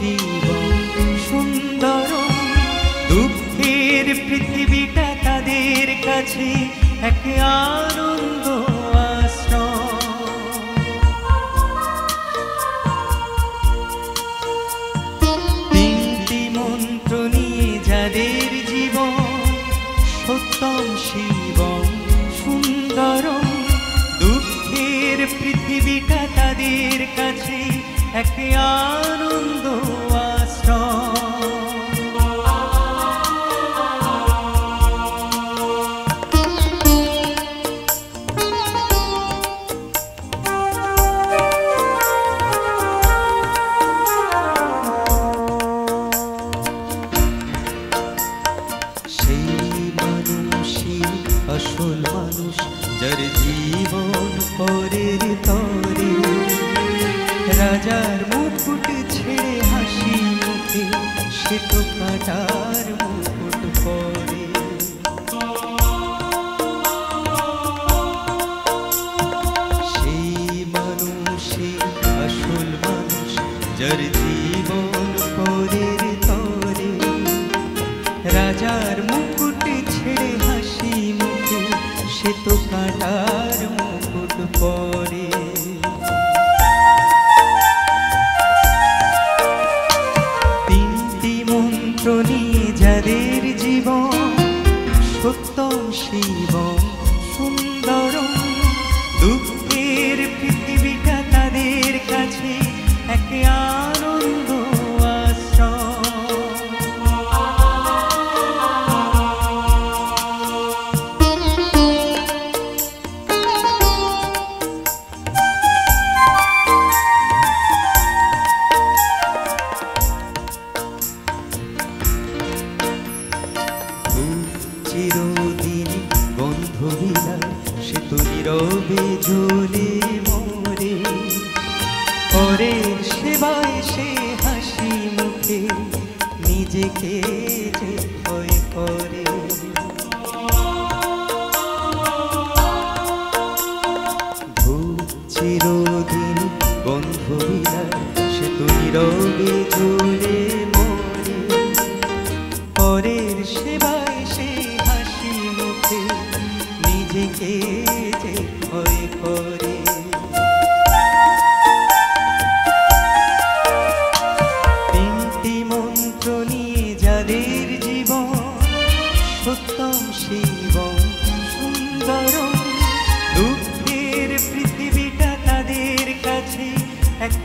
শিবম সুন্দরম। দুঃখের পৃথিবীটা তাদের কাছে এক আনন্দ আশ্রম। তিনটি মন্ত্র নিয়ে যাদের জীবন, সত্যম শিবম সুন্দরম। দুঃখের পৃথিবীটা তাদের কাছে এক আনন্দ আশ্রম। আসল মানুষ যার জীবন পরের তরে, রাজার মুকুট ছেড়ে হাসি মুখে সে তো কাটার মুকুট পরে। সেই মানুষই আসল মানুষ যার জীবন পরের তরে, রাজার মুকুট ছেড়ে হাসি মুখে সে তো কাটার মুকুট পরে। তিনটি মন্ত্র নিয়ে যাদের জীবন, সত্যম শিবম সুন্দরম। দুঃখের পৃথিবীটা তাদের কাছে এক আনন্দ আশ্রম। চিরদিন বন্ধ বিলাস সে তো নীরবে জ্বলে মরে, পরের সেবায় সে হাসি মুখে নিজেকে যে ভয় করে। চিরদিন বন্ধ বিলাস সে তো নীরবে জ্বলে মরে, পরের সেবায় সে হাসি মুখে নিজেকে যে ভয় করে। তিনটি মন্ত্র নিয়ে যাদের জীবন, সত্যম শিবম সুন্দরম। দুঃখের পৃথিবীটা তাদের কাছে এক